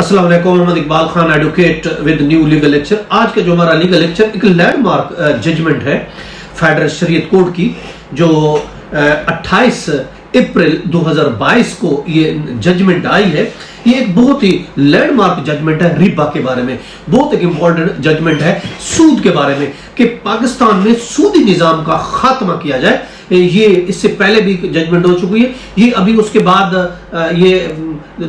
अस्सलाम वालेकुम, Mohammad Iqbal Khan advocate with new legal lecture. आज का जो हमारा लीगल लेक्चर एक लैंडमार्क जजमेंट है फेडरल शरीयत कोर्ट की, जो 28 अप्रैल 2022 को ये जजमेंट आई है। ये एक बहुत ही लैंडमार्क जजमेंट है रिबा के बारे में, बहुत एक इंपॉर्टेंट जजमेंट है सूद के बारे में कि पाकिस्तान में सूदी निजाम का खात्मा किया जाए। ये इससे पहले भी जजमेंट हो चुकी है, ये अभी उसके बाद ये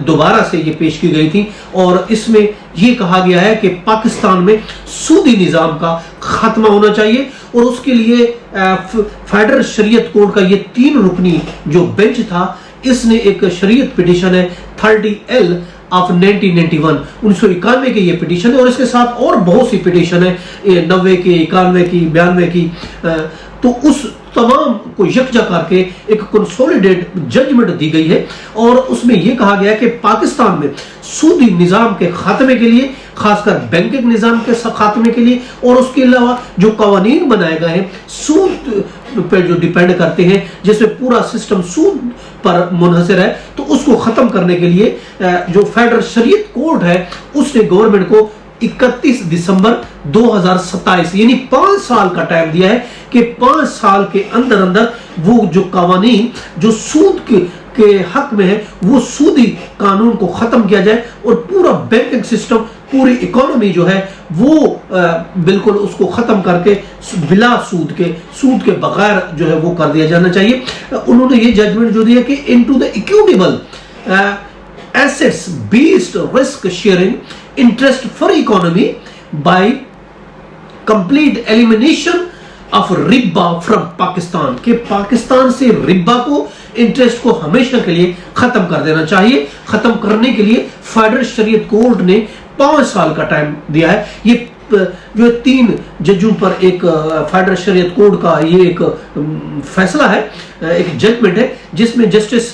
दोबारा से ये पेश की गई थी और इसमें ये कहा गया है कि पाकिस्तान में सूदी निजाम का खात्मा होना चाहिए और उसके लिए फेडरल शरीयत कोर्ट का ये 3 रुकनी जो बेंच था, इसने एक शरीयत पिटीशन है 30L ऑफ 1991 1991 की ये पिटीशन है और इसके साथ और बहुत सी पिटीशन है 90 की, 91 की, 92 की। तो उस तमाम को यकजा करके एक कंसोलिडेट जजमेंट दी गई है और उसमें यह कहा गया है कि पाकिस्तान में सूदी निजाम के खात्मे के लिए, खासकर बैंकिंग निजाम के खात्मे के लिए और उसके अलावा जो कवानीन बनाए गए हैं सूद पर जो डिपेंड करते हैं, जिसमें पूरा सिस्टम सूद पर मुनहसर है, तो उसको खत्म करने के लिए जो फेडरल शरीयत कोर्ट है उसने गवर्नमेंट को 31 दिसंबर 2027 यानी 5 साल का टाइम दिया है कि 5 साल के अंदर अंदर वो जो कवानीन जो सूद के हक में है वो सूदी कानून को खत्म किया जाए और पूरा बैंकिंग सिस्टम, पूरी इकोनॉमी जो है वो बिल्कुल उसको खत्म करके बिला सूद के बगैर जो है वो कर दिया जाना चाहिए। उन्होंने ये जजमेंट जो दिया कि into the equitable assets based risk sharing interest for economy by complete elimination of Riba from Pakistan, के पाकिस्तान से रिबा को, इंटरेस्ट को हमेशा के लिए खत्म कर देना चाहिए। खत्म करने के लिए फेडरल शरीयत कोर्ट ने 5 साल का टाइम दिया है। ये जो 3 जजों पर एक फेडरल शरीयत कोर्ट का ये एक फैसला है, एक जजमेंट है, जिसमें जस्टिस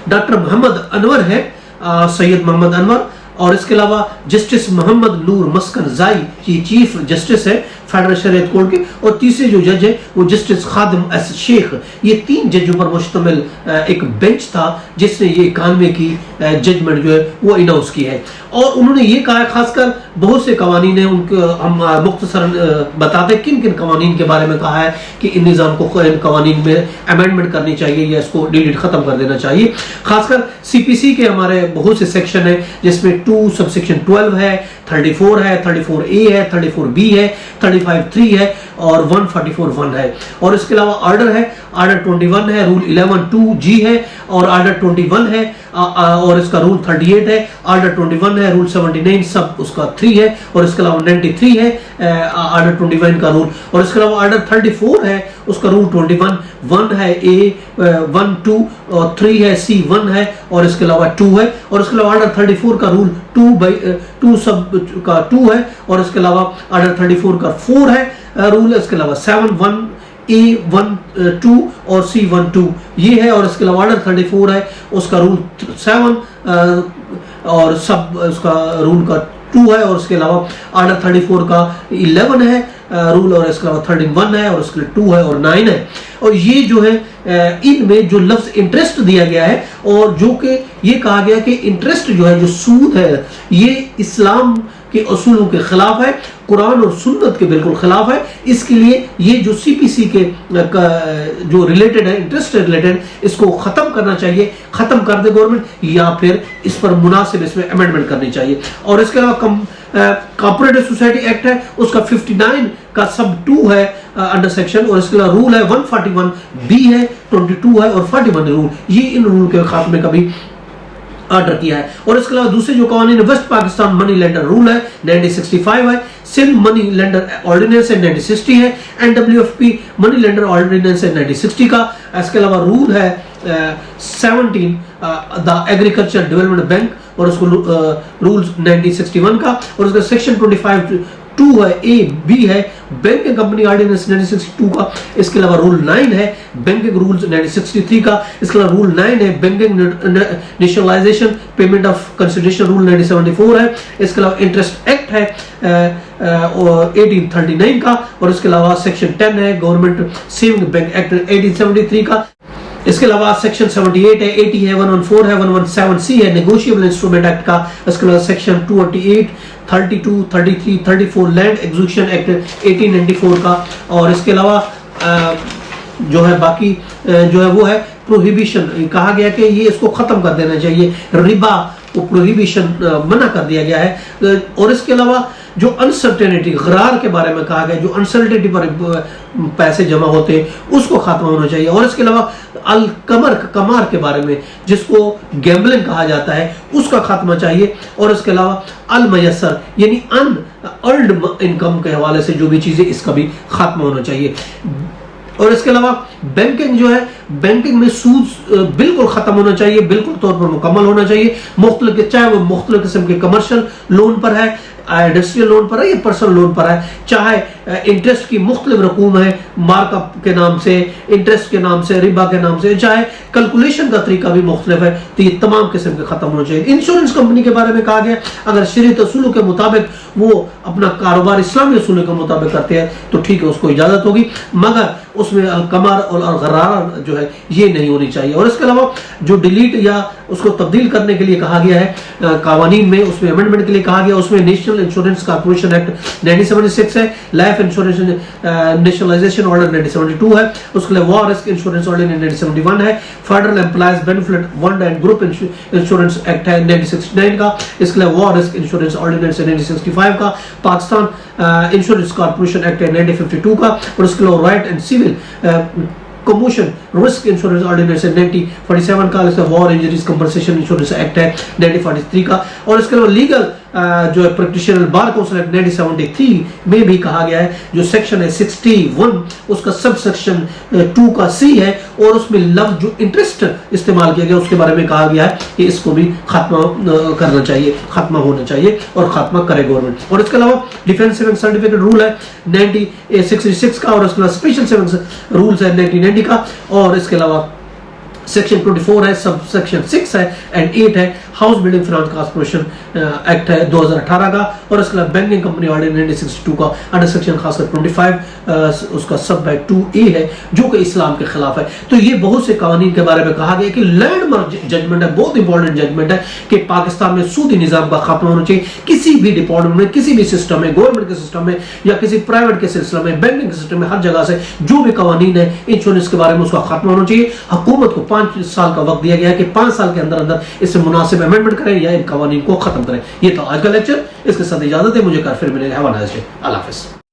डॉक्टर मोहम्मद अनवर है, सैयद मोहम्मद अनवर, और इसके अलावा जस्टिस मोहम्मद नूर मस्कनजाई की चीफ जस्टिस है फेडरल शरीयत कोर्ट के, और तीसरे जो जज है वो जस्टिस खादिम एस शेख। ये 3 जजों पर मुश्तमिल एक बेंच था जिसने ये 91 की जजमेंट जो है वो अनाउंस की है। और उन्होंने ये कहा है, खासकर बहुत से कवानीन है उनके हम मुख्तसरन बताते हैं किन किन कवानीन के बारे में कहा है कि इन निज़ाम को, इन कवानीन में अमेंडमेंट करनी चाहिए या इसको डिलीट खत्म कर देना चाहिए। खासकर CPC के हमारे बहुत से सेक्शन है जिसमें 2 सबसेक्शन 12 है, 34 है, 34A है, 34B है, 35(3) है और 144(1) है। और इसके अलावा ऑर्डर है, ऑर्डर 21 है, रूल 11(2)G है और ऑर्डर 21 है और इसका रूल 38 है, ऑर्डर 21 है, रूल 79 सब उसका 3 है और इसके अलावा 93 है ऑर्डर 21 का रूल, और इसके अलावा ऑर्डर 34 है उसका रूल 21 1 है, A 1 2 और 3 है, C 1 है और इसके अलावा 2 है, और इसके अलावा ऑर्डर 34 का रूल 2 सब का 2 है और इसके अलावा ऑर्डर 34 का 4 है रूल, इसके अलावा 7 1 A 1 2 और C 1 2 ये है, और इसके अलावा ऑर्डर 34 है उसका रूल 7 और सब उसका रूल का 2 है, और इसके अलावा ऑर्डर 34 का 11 है रूल, और इसके अलावा 13 1 है और इसके 2 है और 9 है। और ये जो है इनमें जो लफ्ज इंटरेस्ट दिया गया है और जो कि ये कहा गया कि इंटरेस्ट जो है, जो सूद है, ये इस्लाम के असूलों के खिलाफ है, कुरान और सुन्नत के बिल्कुल खिलाफ है। इसके लिए ये जो CPC के जो रिलेटेड है, इंटरेस्ट से रिलेटेड, इसको खत्म करना चाहिए, खत्म कर दे गवर्नमेंट, या फिर इस पर मुनासिब इसमें अमेंडमेंट करनी चाहिए। और इसके अलावा कॉर्पोरेटिव सोसाइटी एक्ट है उसका 59 का सब 2 है अंडर सेक्शन, और इसके अलावा रूल है 141B है, 22 है और 41 रूल, ये इन रूल के खात्मे का भी ऑर्डर किया है। और इसके अलावा दूसरे जो कानून, West Pakistan money lender rule है 1965 है, सिंध मनी लेंडर ऑर्डिनेंस है 1960 है, NWFP मनी लेंडर ऑर्डिनेंस है 1960 का। इसके अलावा रूल है 17 द एग्रीकल्चर डेवलपमेंट बैंक और उसको रूल्स 1961 का, और उसका सेक्शन 25 2 है, A B है, बैंकिंग कंपनी ऑर्डिनेंस 1962 का। इसके अलावा रूल 9 है, बैंकिंग रूल्स 1963 का। इसके अलावा रूल 9 है, banking nationalisation payment of consideration rule 1974 है। इसके अलावा इंटरेस्ट एक्ट है 1839 का, और इसके अलावा सेक्शन 10 है, गवर्नमेंट सेविंग बैंक एक्ट 1873 का। इसके अलावा सेक्शन 78 है, 80 है, 114 है, 117C है नेगोशिएबल इंस्ट्रूमेंट एक्ट का। इसके अलावा सेक्शन 288, 32, 33, 34 लैंड एक्विजिशन एक्ट 1894 का। और इसके अलावा जो है बाकी जो है वो है प्रोहिबिशन, कहा गया कि ये इसको खत्म कर देना चाहिए, रिबा को प्रोहिबिशन मना कर दिया गया है। और इसके अलावा जो अनसर्टेनिटी गरार के बारे में कहा गया, जो अनसर्टेनिटी पर पैसे जमा होते हैं उसको खात्मा होना चाहिए। और इसके अलावा अल कमार के बारे में जिसको गैम्बलिंग कहा जाता है उसका खात्मा चाहिए। और इसके अलावा अल मयसर यानी अनअर्न्ड इनकम के हवाले से जो भी चीजें, इसका भी खात्मा होना चाहिए। और इसके अलावा बैंकिंग जो है, बैंकिंग में सूद बिल्कुल खत्म होना चाहिए, बिल्कुल तौर पर मुकम्मल होना चाहिए। मुख्तलिफ, चाहे वो मुख्तलिफ किस्म के कमर्शियल लोन पर है, इंडस्ट्रियल लोन पर है या पर्सनल लोन पर है, चाहे इंटरेस्ट की मुख्तलिफ रकूम है, मार्कअप के नाम से, इंटरेस्ट के नाम से, रिबा के नाम से, चाहे कैलकुलेशन का तरीका भी मुख्तलिफ है, तो ये तमाम किस्म के खत्म होना चाहिए। इंश्योरेंस कंपनी के बारे में कहा गया अगर शरीयत असूलों के मुताबिक वो अपना कारोबार इस्लामी असूलों के मुताबिक करते हैं तो ठीक है, उसको इजाजत होगी, मगर उसमें अलकमार और अलगरार जो है ये नहीं होनी चाहिए। और इसके अलावा जो डिलीट या उसको तब्दील करने के लिए कहा गया है कानून में, उसमें अमेंडमेंट के लिए कहा गया, उसमें नेशनल इंश्योरेंस कॉर्पोरेशन एक्ट 1976 है, लाइफ इंश्योरेंस नेशनलाइजेशन ऑर्डर 1972 है, उसके लिए वॉर रिस्क इंश्योरेंस ऑर्डर 1971 है, federal employees benefit fund and group insurance act है 1969 का, इसके लिए वॉर रिस्क इंश्योरेंस ऑर्डिनेंस 1965 का, पाकिस्तान इंश्योरेंस कॉर्पोरेशन एक्ट 1952 का, और उसके लिए riot and civil commotion risk insurance ordinance 1947 का, इसका war injuries compensation insurance act है 1943 का। और इसके अलावा लीगल जो है प्रैक्टिशनर बार काउंसिल एक्ट 1973 में भी कहा गया है, जो सेक्शन है 61 उसका सब सेक्शन 2 का C है, और उसमें लफ्ज जो इंटरेस्ट इस्तेमाल किया गया उसके बारे में कहा गया है कि इसको भी खात्मा करना चाहिए, खात्मा होना चाहिए, और खात्मा करे गवर्नमेंट। और इसके अलावा डिफेंस सेविंग सर्टिफिकेट रूल है 1966 का, और इसके अलावा स्पेशल सेविंग रूल्स है 1990 का। और इसके अलावा सेक्शन 24 है, सब सेक्शन 6 है एंड 8 है, house building finance corporation act है 2018 का, और इसके अलावा बैंकिंग कंपनी ऑर्डर 1962 का अंडर सेक्शन खासकर 25 उसका सब है 2A है जो कि इस्लाम के खिलाफ है। तो ये बहुत से कानून के बारे में कहा गया कि लैंडमार्क जजमेंट है, बहुत इंपॉर्टेंट जजमेंट है कि पाकिस्तान में सूदी निजाम का खात्मा होना चाहिए। किसी भी डिपार्टमेंट में, किसी भी सिस्टम में, गवर्नमेंट के सिस्टम में या किसी प्राइवेट के सिलसिले में, बैंकिंग के सिस्टम में, हर जगह से जो भी कानून है इंश्योरेंस के बारे में उसका खात्मा होना चाहिए। हुकूमत को 5 साल का वक्त दिया गया है कि 5 साल के अंदर अंदर इससे मुनासिब अमेंडमेंट करें या इन कवानीन को खत्म करें। ये था आज का लेक्चर, इसके साथ इजाजत है, मुझे कर फिर मिलेंगे। हैव अ नाइस डे, अल्लाह हाफिज़।